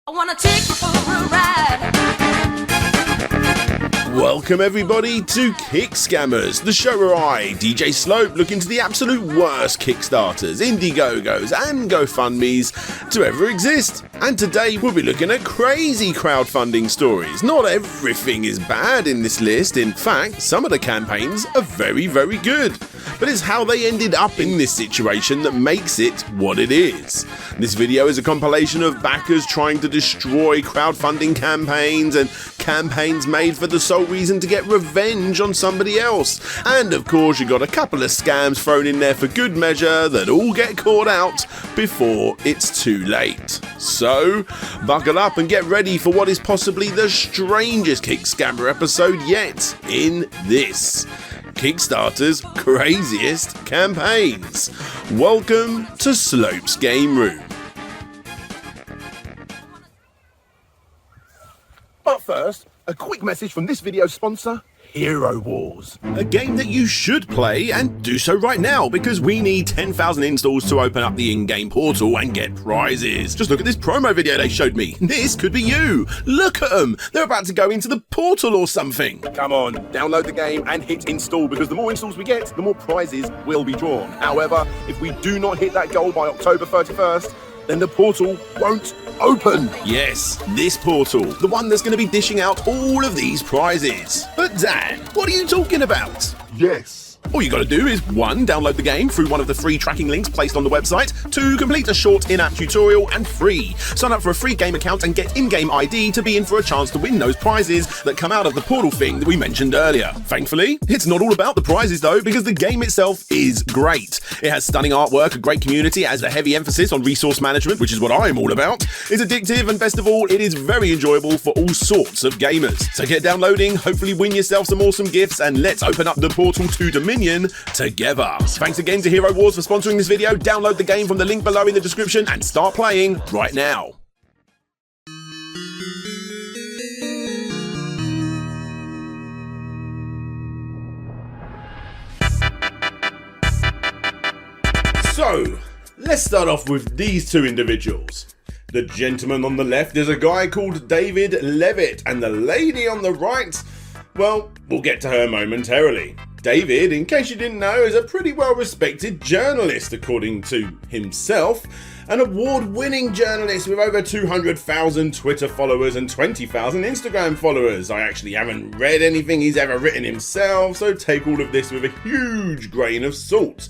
I wanna take you for a ride. Welcome everybody to Kick Scammers, the show where I, DJ Slope, look into the absolute worst Kickstarters, IndieGoGos and GoFundMes to ever exist. And today we'll be looking at crazy crowdfunding stories. Not everything is bad in this list. In fact, some of the campaigns are very, very good. But it's how they ended up in this situation that makes it what it is. This video is a compilation of backers trying to destroy crowdfunding campaigns and campaigns made for the sole reason to get revenge on somebody else. And of course you got a couple of scams thrown in there for good measure that all get caught out before it's too late. So, buckle up and get ready for what is possibly the strangest Kick Scammer episode yet in this Kickstarter's craziest campaigns. Welcome to Slope's Game Room. But first, a quick message from this video's sponsor, Hero Wars. A game that you should play, and do so right now, because we need 10,000 installs to open up the in-game portal and get prizes. Just look at this promo video they showed me. This could be you. Look at them. They're about to go into the portal or something. Come on, download the game and hit install, because the more installs we get, the more prizes will be drawn. However, if we do not hit that goal by October 31st, then the portal won't open. Yes, this portal, the one that's going to be dishing out all of these prizes. But Dan, what are you talking about? Yes. All you got to do is 1. Download the game through one of the free tracking links placed on the website, 2. Complete a short in-app tutorial, and 3. Sign up for a free game account and get in-game ID to be in for a chance to win those prizes that come out of the portal thing that we mentioned earlier. Thankfully, it's not all about the prizes though, because the game itself is great. It has stunning artwork, a great community, has a heavy emphasis on resource management, which is what I'm all about. It's addictive, and best of all, it is very enjoyable for all sorts of gamers. So get downloading, hopefully win yourself some awesome gifts, and let's open up the portal to Dominion together. Thanks again to Hero Wars for sponsoring this video. Download the game from the link below in the description and start playing right now. So, let's start off with these two individuals. The gentleman on the left is a guy called David Levitt, and the lady on the right, well, we'll get to her momentarily. David, in case you didn't know, is a pretty well-respected journalist, according to himself. An award-winning journalist with over 200,000 Twitter followers and 20,000 Instagram followers. I actually haven't read anything he's ever written himself, so take all of this with a huge grain of salt.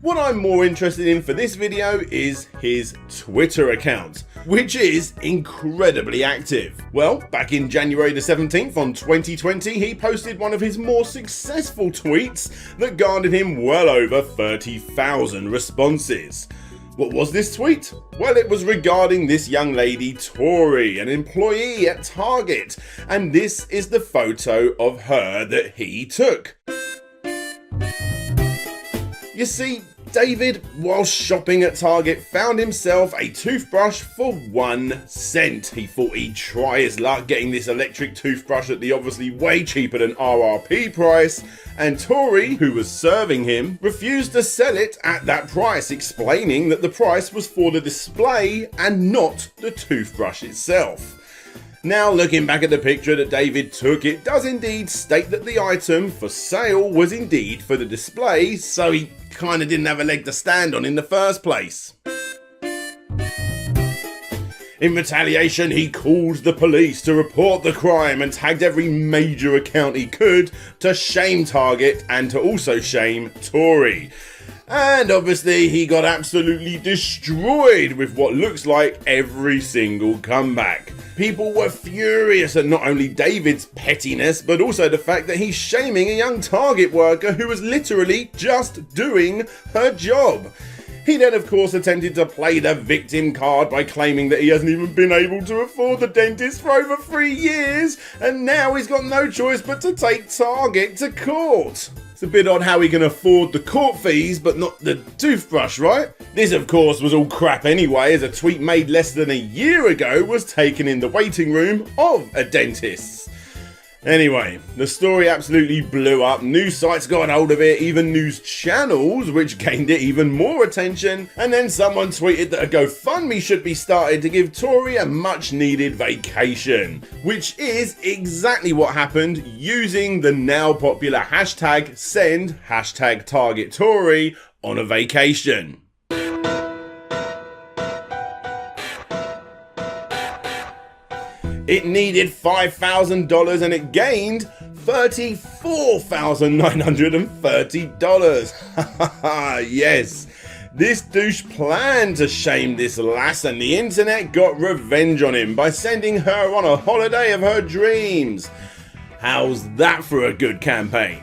What I'm more interested in for this video is his Twitter account, which is incredibly active. Well, back in January the 17th on 2020, he posted one of his more successful tweets that garnered him well over 30,000 responses. What was this tweet? Well, it was regarding this young lady, Tori, an employee at Target, and this is the photo of her that he took. You see, David, while shopping at Target, found himself a toothbrush for 1 cent. He thought he'd try his luck getting this electric toothbrush at the obviously way cheaper than RRP price, and Tori, who was serving him, refused to sell it at that price, explaining that the price was for the display and not the toothbrush itself. Now, looking back at the picture that David took, it does indeed state that the item for sale was indeed for the display, so he kind of didn't have a leg to stand on in the first place. In retaliation, he called the police to report the crime and tagged every major account he could to shame Target and to also shame Tori. And obviously he got absolutely destroyed with what looks like every single comeback. People were furious at not only David's pettiness, but also the fact that he's shaming a young Target worker who was literally just doing her job. He then of course attempted to play the victim card by claiming that he hasn't even been able to afford the dentist for over 3 years, and now he's got no choice but to take Target to court. It's a bit odd how he can afford the court fees but not the toothbrush, right? This of course was all crap anyway, as a tweet made less than a year ago was taken in the waiting room of a dentist. Anyway, the story absolutely blew up, news sites got hold of it, even news channels, which gained it even more attention, and then someone tweeted that a GoFundMe should be started to give Tori a much needed vacation, which is exactly what happened using the now popular hashtag send hashtag target Tori on a vacation. It needed $5,000 and it gained $34,930. Yes, this douche planned to shame this lass and the internet got revenge on him by sending her on a holiday of her dreams. How's that for a good campaign?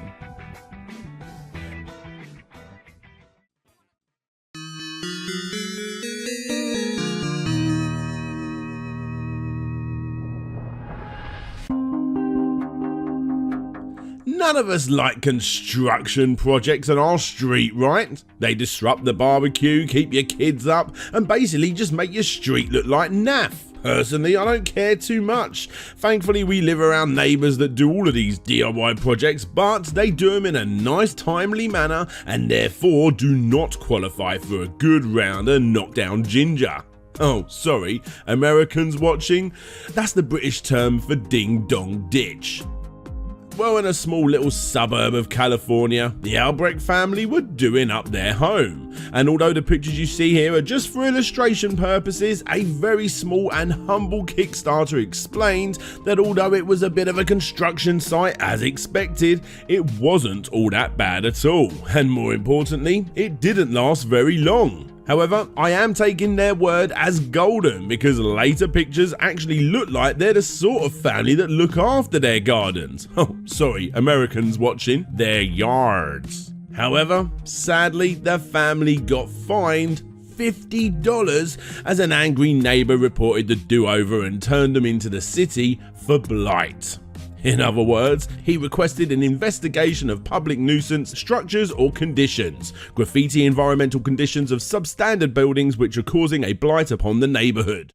None of us like construction projects on our street, right? They disrupt the barbecue, keep your kids up, and basically just make your street look like naff. Personally, I don't care too much. Thankfully, we live around neighbours that do all of these DIY projects, but they do them in a nice, timely manner, and therefore do not qualify for a good round of knockdown ginger. Oh, sorry, Americans watching? That's the British term for ding-dong ditch. Well, in a small little suburb of California, the Albrecht family were doing up their home. And although the pictures you see here are just for illustration purposes, a very small and humble Kickstarter explained that although it was a bit of a construction site as expected, it wasn't all that bad at all. And more importantly, it didn't last very long. However, I am taking their word as golden because later pictures actually look like they're the sort of family that look after their gardens. Oh, sorry, Americans watching, their yards. However, sadly, the family got fined $50 as an angry neighbour reported the do-over and turned them into the city for blight. In other words, he requested an investigation of public nuisance structures or conditions, graffiti environmental conditions of substandard buildings which are causing a blight upon the neighbourhood.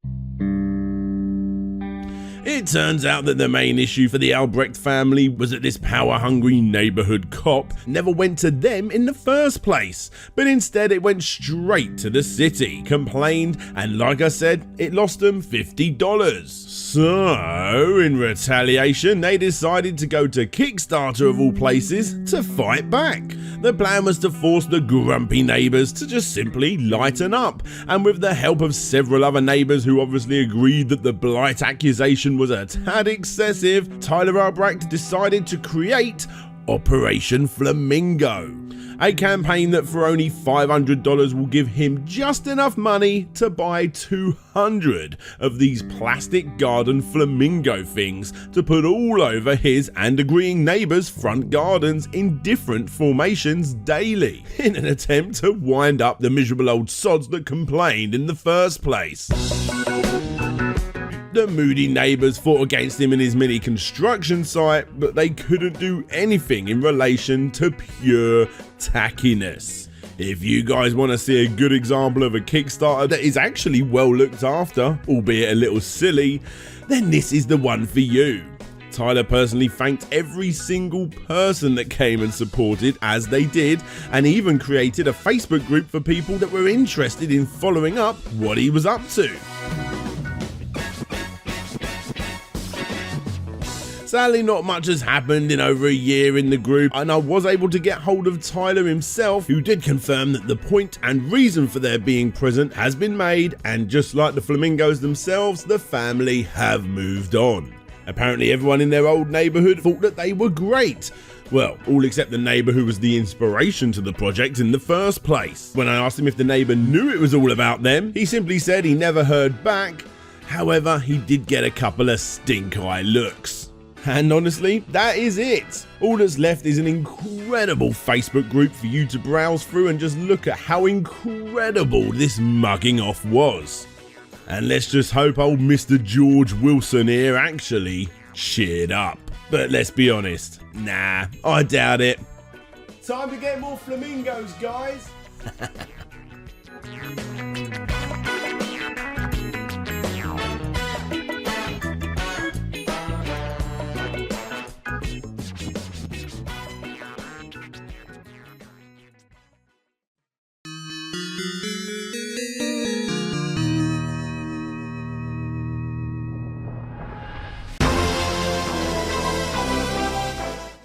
It turns out that the main issue for the Albrecht family was that this power-hungry neighbourhood cop never went to them in the first place, but instead it went straight to the city, complained, and like I said, it lost them $50. So, in retaliation, they decided to go to Kickstarter of all places to fight back. The plan was to force the grumpy neighbours to just simply lighten up, and with the help of several other neighbours who obviously agreed that the blight accusation was a tad excessive, Tyler Albrecht decided to create Operation Flamingo, a campaign that for only $500 will give him just enough money to buy 200 of these plastic garden flamingo things to put all over his and agreeing neighbours' front gardens in different formations daily, in an attempt to wind up the miserable old sods that complained in the first place. The moody neighbours fought against him in his mini construction site, but they couldn't do anything in relation to pure tackiness. If you guys want to see a good example of a Kickstarter that is actually well looked after, albeit a little silly, then this is the one for you. Tyler personally thanked every single person that came and supported as they did, and even created a Facebook group for people that were interested in following up what he was up to. Sadly, not much has happened in over a year in the group, and I was able to get hold of Tyler himself, who did confirm that the point and reason for their being present has been made, and just like the flamingos themselves, the family have moved on. Apparently everyone in their old neighbourhood thought that they were great. Well, all except the neighbour who was the inspiration to the project in the first place. When I asked him if the neighbour knew it was all about them, he simply said he never heard back. However, he did get a couple of stink-eye looks. And honestly, that is it. All that's left is an incredible Facebook group for you to browse through and just look at how incredible this mugging off was. And let's just hope old Mr. George Wilson here actually cheered up. But let's be honest, nah, I doubt it. Time to get more flamingos, guys.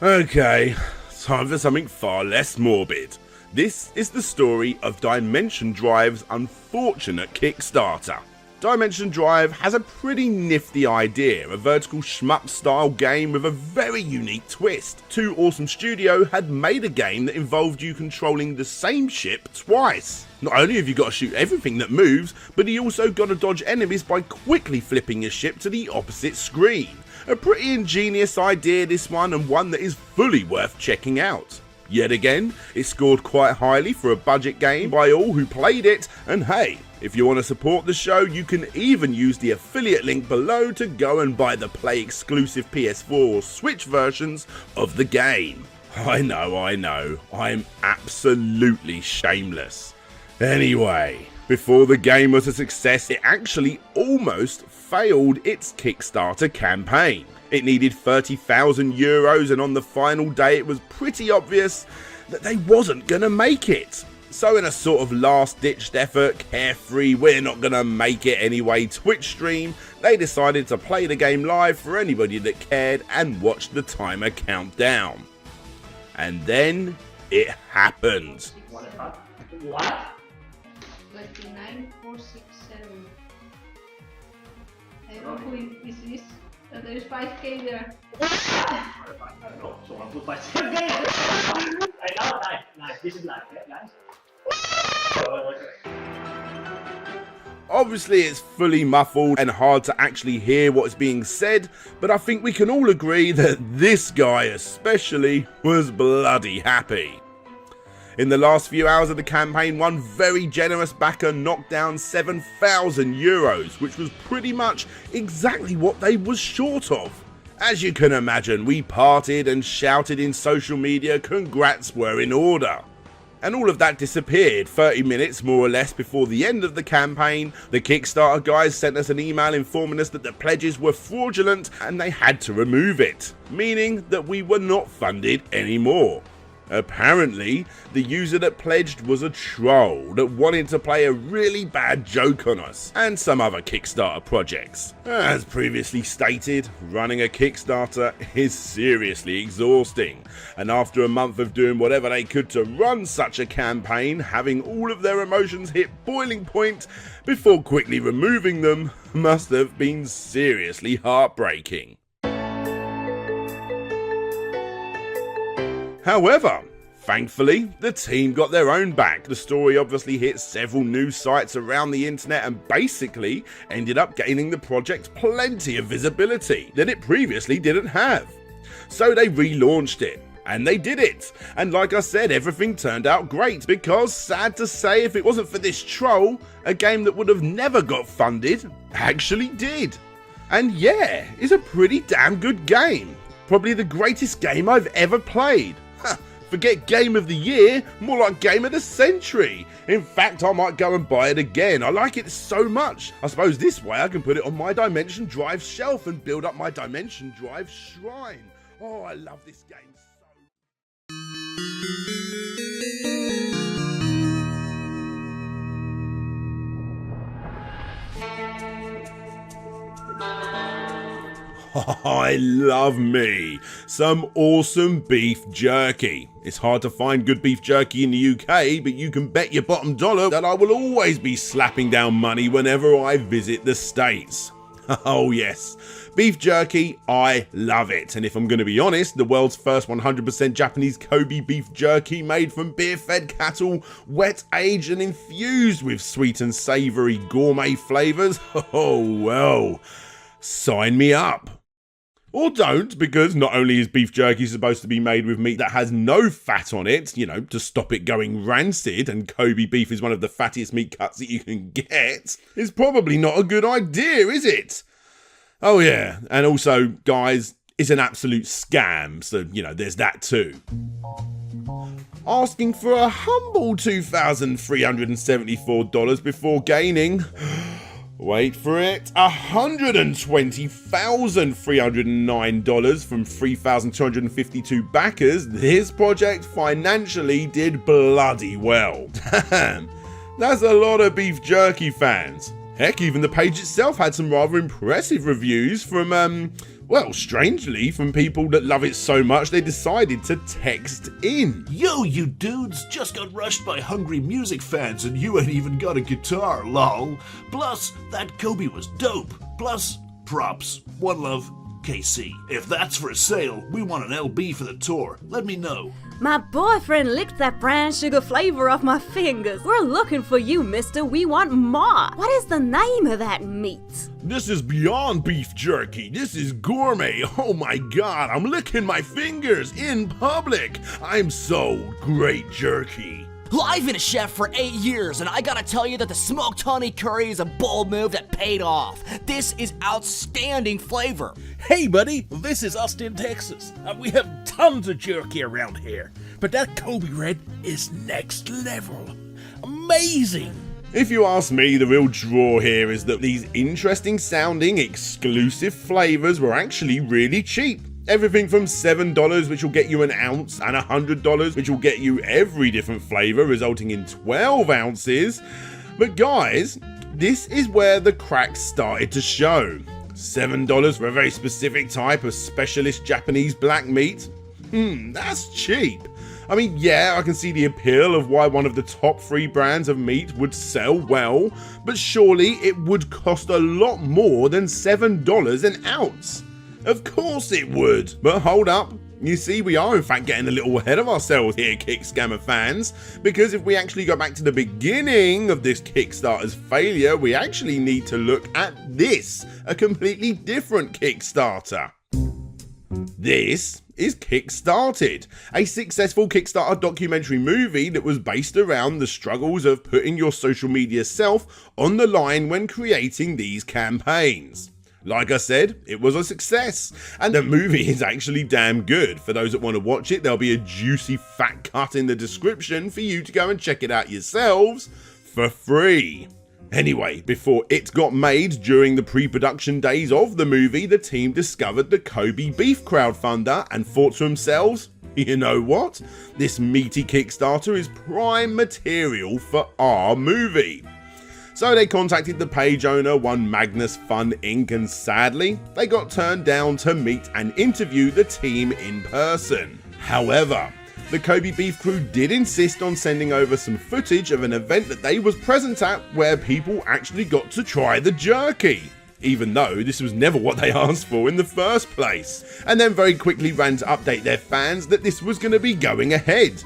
Okay, time for something far less morbid. This is the story of Dimension Drive's unfortunate Kickstarter. Dimension Drive has a pretty nifty idea, a vertical shmup style game with a very unique twist. Two Awesome Studio had made a game that involved you controlling the same ship twice. Not only have you got to shoot everything that moves, but you also got to dodge enemies by quickly flipping your ship to the opposite screen. A pretty ingenious idea this one, and one that is fully worth checking out. Yet again, it scored quite highly for a budget game by all who played it, and hey, if you want to support the show, you can even use the affiliate link below to go and buy the Play exclusive PS4 or Switch versions of the game. I know, I'm absolutely shameless. Anyway, before the game was a success, it actually almost failed its Kickstarter campaign. It needed €30,000, and on the final day it was pretty obvious that they wasn't gonna make it. So in a sort of last-ditched effort, carefree, we're not gonna make it anyway Twitch stream, they decided to play the game live for anybody that cared and watch the timer count down. And then it happened. What? 29,467. I don't know who is this. There's 5k there. No, someone put 5k. I know, nice. This is live, guys. Obviously it's fully muffled and hard to actually hear what is being said, but I think we can all agree that this guy especially was bloody happy. In the last few hours of the campaign, one very generous backer knocked down €7,000, which was pretty much exactly what they was short of. As you can imagine, we partied and shouted in social media, congrats were in order. And all of that disappeared 30 minutes more or less before the end of the campaign. The Kickstarter guys sent us an email informing us that the pledges were fraudulent and they had to remove it, meaning that we were not funded anymore. Apparently, the user that pledged was a troll that wanted to play a really bad joke on us and some other Kickstarter projects. As previously stated, running a Kickstarter is seriously exhausting, and after a month of doing whatever they could to run such a campaign, having all of their emotions hit boiling point before quickly removing them must have been seriously heartbreaking. However, thankfully, the team got their own back. The story obviously hit several news sites around the internet and basically ended up gaining the project plenty of visibility that it previously didn't have. So they relaunched it, and they did it. And like I said, everything turned out great because, sad to say, if it wasn't for this troll, a game that would have never got funded actually did. And yeah, it's a pretty damn good game. Probably the greatest game I've ever played. Forget Game of the Year, more like Game of the Century. In fact, I might go and buy it again. I like it so much. I suppose this way I can put it on my Dimension Drive shelf and build up my Dimension Drive shrine. Oh, I love this game so. I love me some awesome beef jerky. It's hard to find good beef jerky in the UK, but you can bet your bottom dollar that I will always be slapping down money whenever I visit the States. Oh yes, beef jerky, I love it. And if I'm going to be honest, the world's first 100% Japanese Kobe beef jerky made from beer-fed cattle, wet, aged and infused with sweet and savoury gourmet flavours. Oh well, sign me up. Or don't, because not only is beef jerky supposed to be made with meat that has no fat on it, you know, to stop it going rancid, and Kobe beef is one of the fattiest meat cuts that you can get, it's probably not a good idea, is it? Oh yeah, and also, guys, it's an absolute scam, so, you know, there's that too. Asking for a humble $2,374 before gaining... wait for it, $120,309 from 3,252 backers. This project financially did bloody well. That's a lot of beef jerky fans. Heck, even the page itself had some rather impressive reviews from, well, strangely, from people that love it so much they decided to text in. Yo, you dudes, just got rushed by hungry music fans and you ain't even got a guitar, lol. Plus, that Kobe was dope. Plus, props. One love, KC. If that's for sale, we want an LB for the tour. Let me know. My boyfriend licked that brown sugar flavor off my fingers. We're looking for you, mister. We want more. What is the name of that meat? This is beyond beef jerky. This is gourmet. Oh my god, I'm licking my fingers in public. I'm so great jerky. Well, I've been a chef for 8 years, and I gotta tell you that the smoked honey curry is a bold move that paid off. This is outstanding flavor. Hey buddy, this is Austin, Texas. We have tons of jerky around here, but that Kobe Red is next level. Amazing! If you ask me, the real draw here is that these interesting sounding exclusive flavors were actually really cheap. Everything from $7, which will get you an ounce, and $100, which will get you every different flavor, resulting in 12 ounces. But guys, this is where the cracks started to show. $7 for a very specific type of specialist Japanese black meat? That's cheap. I mean, yeah, I can see the appeal of why one of the top 3 brands of meat would sell well, but surely it would cost a lot more than $7 an ounce. Of course it would, but hold up. You see, we are in fact getting a little ahead of ourselves here, Kickscammer fans, because if we actually go back to the beginning of this Kickstarter's failure, we actually need to look at this, a completely different Kickstarter. This is Kickstarted, a successful Kickstarter documentary movie that was based around the struggles of putting your social media self on the line when creating these campaigns. Like I said, it was a success, and the movie is actually damn good. For those that want to watch it, there'll be a juicy fat cut in the description for you to go and check it out yourselves for free. Anyway, before it got made during the pre-production days of the movie, the team discovered the Kobe beef crowdfunder and thought to themselves, you know what? This meaty Kickstarter is prime material for our movie. So they contacted the page owner, one Magnus Fun Inc., and sadly, they got turned down to meet and interview the team in person. However, the Kobe Beef crew did insist on sending over some footage of an event that they was present at where people actually got to try the jerky, even though this was never what they asked for in the first place, and then very quickly ran to update their fans that this was going to be going ahead.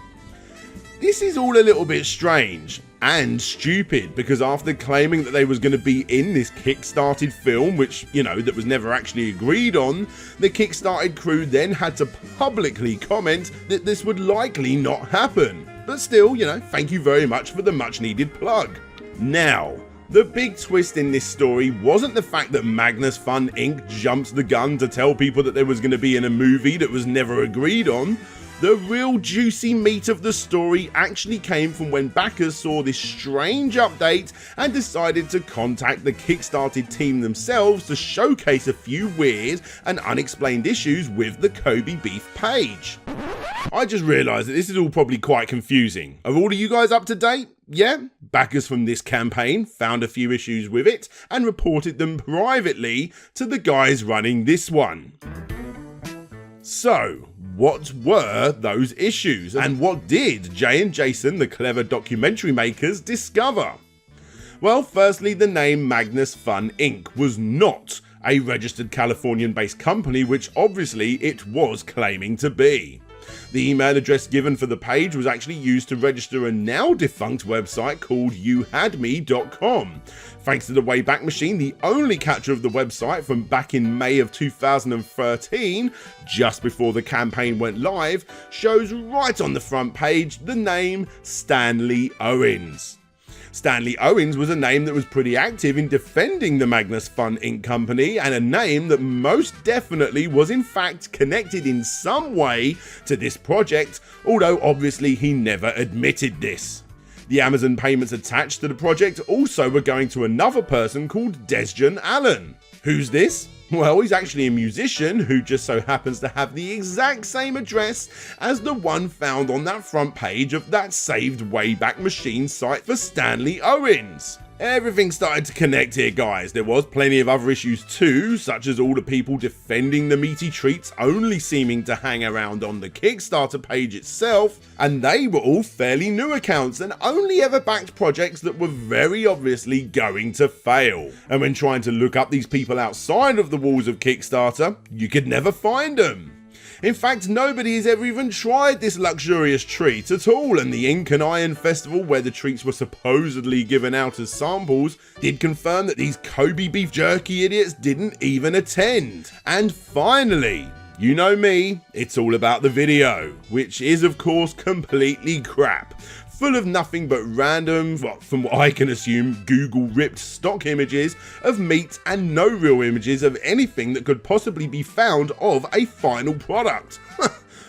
This is all a little bit strange and stupid, because after claiming that they was going to be in this kickstarted film, which, you know, that was never actually agreed on, the Kickstarted crew then had to publicly comment that this would likely not happen. But still, you know, thank you very much for the much needed plug. Now, the big twist in this story wasn't the fact that Magnus Fun Inc. jumped the gun to tell people that they was going to be in a movie that was never agreed on. The real juicy meat of the story actually came from when backers saw this strange update and decided to contact the Kickstarted team themselves to showcase a few weird and unexplained issues with the Kobe Beef page. I just realised that this is all probably quite confusing. Are all of you guys up to date? Yeah? Backers from this campaign found a few issues with it and reported them privately to the guys running this one. So, what were those issues, and what did Jay and Jason, the clever documentary makers, discover? Well, firstly, the name Magnus Fun Inc. was not a registered Californian-based company, which obviously it was claiming to be. The email address given for the page was actually used to register a now defunct website called youhadme.com. Thanks to the Wayback Machine, the only catcher of the website from back in May of 2013, just before the campaign went live, shows right on the front page the name Stanley Owens. Stanley Owens was a name that was pretty active in defending the Magnus Fun Inc. company, and a name that most definitely was in fact connected in some way to this project, although obviously he never admitted this. The Amazon payments attached to the project also were going to another person called Toejam Earl. Who's this? Well, he's actually a musician who just so happens to have the exact same address as the one found on that front page of that saved Wayback Machine site for Stanley Owens. Everything started to connect here, guys. There was plenty of other issues too, such as all the people defending the meaty treats only seeming to hang around on the Kickstarter page itself, and they were all fairly new accounts and only ever backed projects that were very obviously going to fail. And when trying to look up these people outside of the walls of Kickstarter, you could never find them. In fact, nobody has ever even tried this luxurious treat at all, and the Ink and Iron Festival, where the treats were supposedly given out as samples, did confirm that these Kobe beef jerky idiots didn't even attend. And finally, you know me, it's all about the video, which is of course completely crap. Full of nothing but random, from what I can assume, Google ripped stock images of meat and no real images of anything that could possibly be found of a final product.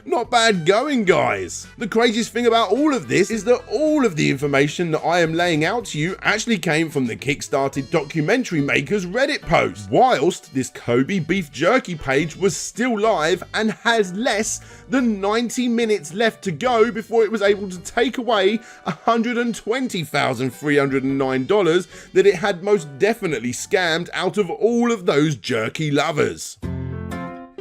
Not bad going, guys. The craziest thing about all of this is that all of the information that I am laying out to you actually came from the Kickstarter documentary maker's Reddit post, whilst this Kobe beef jerky page was still live and has less than 90 minutes left to go before it was able to take away $120,309 that it had most definitely scammed out of all of those jerky lovers.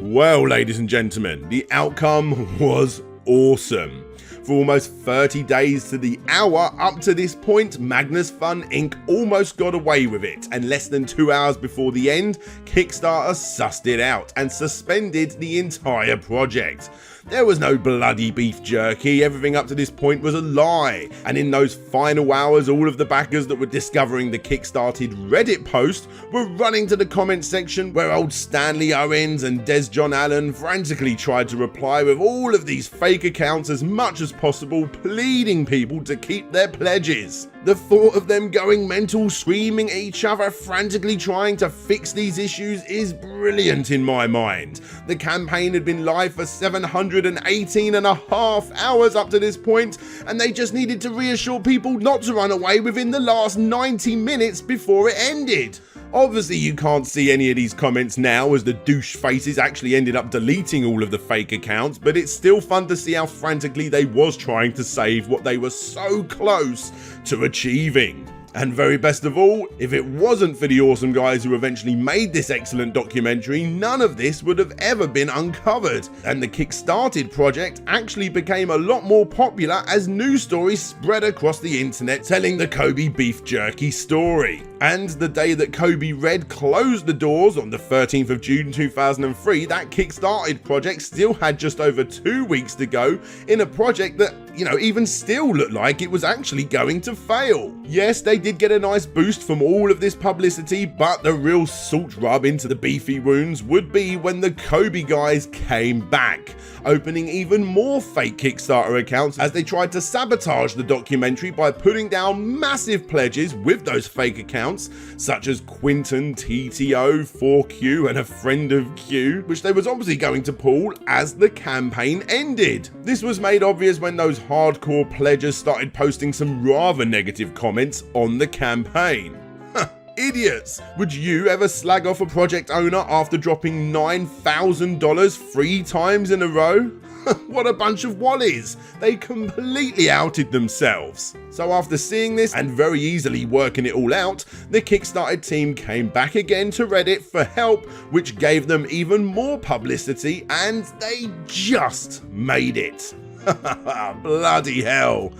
Well, ladies and gentlemen, the outcome was awesome. For almost 30 days to the hour up to this point, Magnus Fun Inc. almost got away with it, and less than 2 hours before the end, Kickstarter sussed it out and suspended the entire project. There was no bloody beef jerky, everything up to this point was a lie, and in those final hours all of the backers that were discovering the Kickstarted Reddit post were running to the comment section where old Stanley Owens and Des John Allen frantically tried to reply with all of these fake accounts as much as possible, pleading people to keep their pledges. The thought of them going mental, screaming at each other, frantically trying to fix these issues is brilliant in my mind. The campaign had been live for 718.5 hours up to this point, and they just needed to reassure people not to run away within the last 90 minutes before it ended. Obviously you can't see any of these comments now as the douche faces actually ended up deleting all of the fake accounts, but it's still fun to see how frantically they was trying to save what they were so close to achieving. And very best of all, if it wasn't for the awesome guys who eventually made this excellent documentary, none of this would have ever been uncovered, and the Kickstarted project actually became a lot more popular as news stories spread across the internet telling the Kobe beef jerky story. And the day that Kobe Red closed the doors on the 13th of June 2003, that Kickstarted project still had just over 2 weeks to go in a project that, even still looked like it was actually going to fail. Yes, they did get a nice boost from all of this publicity, but the real salt rub into the beefy wounds would be when the Kobe guys came back, opening even more fake Kickstarter accounts as they tried to sabotage the documentary by putting down massive pledges with those fake accounts, such as Quinton, TTO, 4Q and a friend of Q, which they was obviously going to pull as the campaign ended. This was made obvious when those hardcore pledgers started posting some rather negative comments on the campaign. Idiots! Would you ever slag off a project owner after dropping $9,000 3 times in a row? What a bunch of wallies! They completely outed themselves. So after seeing this and very easily working it all out, the Kickstarter team came back again to Reddit for help, which gave them even more publicity, and they just made it. Bloody hell.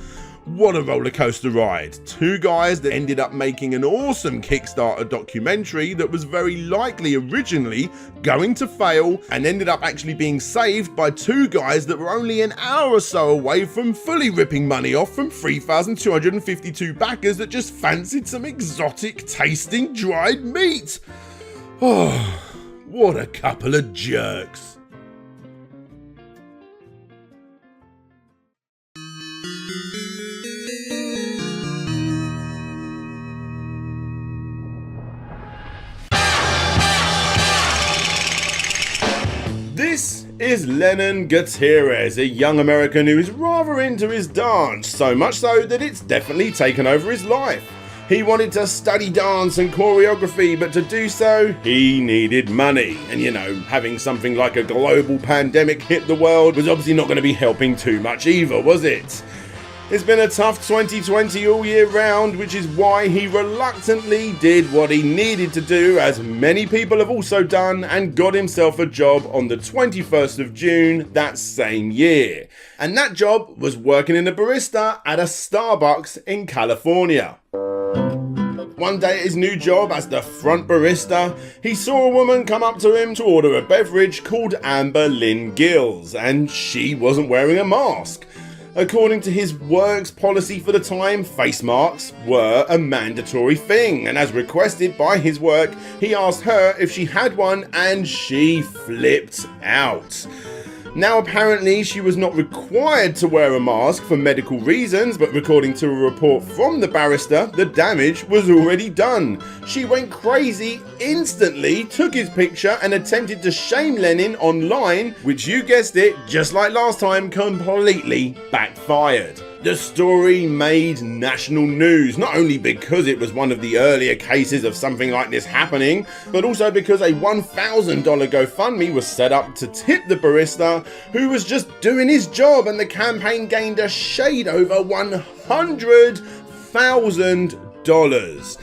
What a roller coaster ride. 2 guys that ended up making an awesome Kickstarter documentary that was very likely originally going to fail and ended up actually being saved by 2 guys that were only an hour or so away from fully ripping money off from 3,252 backers that just fancied some exotic tasting dried meat. Oh, what a couple of jerks. This is Lenon Gutierrez, a young American who is rather into his dance, so much so that it's definitely taken over his life. He wanted to study dance and choreography, but to do so, he needed money. And you know, having something like a global pandemic hit the world was obviously not going to be helping too much either, was it? It's been a tough 2020 all year round, which is why he reluctantly did what he needed to do, as many people have also done, and got himself a job on the 21st of June that same year. And that job was working in a barista at a Starbucks in California. One day at his new job as the front barista, he saw a woman come up to him to order a beverage called Amber Lynn Gills, and she wasn't wearing a mask. According to his work's policy for the time, face masks were a mandatory thing, and as requested by his work, he asked her if she had one, and she flipped out. Now apparently she was not required to wear a mask for medical reasons, but according to a report from the barrister, the damage was already done. She went crazy instantly, took his picture and attempted to shame Lenon online, which you guessed it, just like last time, completely backfired. The story made national news, not only because it was one of the earlier cases of something like this happening, but also because a $1,000 GoFundMe was set up to tip the barista, who was just doing his job, and the campaign gained a shade over $100,000.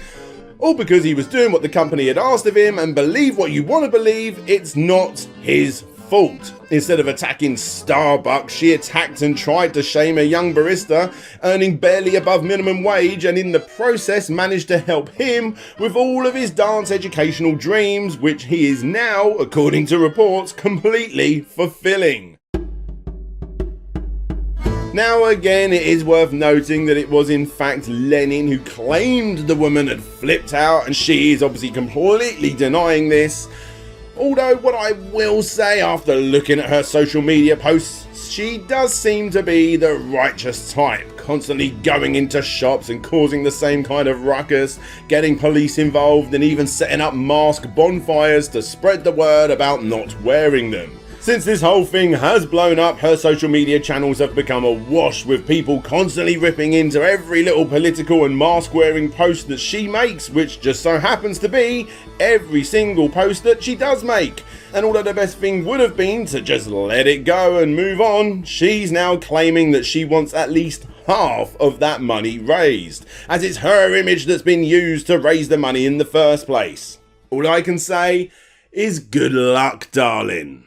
All because he was doing what the company had asked of him, and believe what you want to believe, it's not his fault. Instead of attacking Starbucks, she attacked and tried to shame a young barista earning barely above minimum wage, and in the process managed to help him with all of his dance educational dreams, which he is now, according to reports, completely fulfilling. Now again, it is worth noting that it was in fact Lenon who claimed the woman had flipped out, and she is obviously completely denying this. Although what I will say after looking at her social media posts, she does seem to be the righteous type, constantly going into shops and causing the same kind of ruckus, getting police involved and even setting up mask bonfires to spread the word about not wearing them. Since this whole thing has blown up, her social media channels have become awash with people constantly ripping into every little political and mask-wearing post that she makes, which just so happens to be every single post that she does make. And although the best thing would have been to just let it go and move on, she's now claiming that she wants at least half of that money raised, as it's her image that's been used to raise the money in the first place. All I can say is good luck, darling.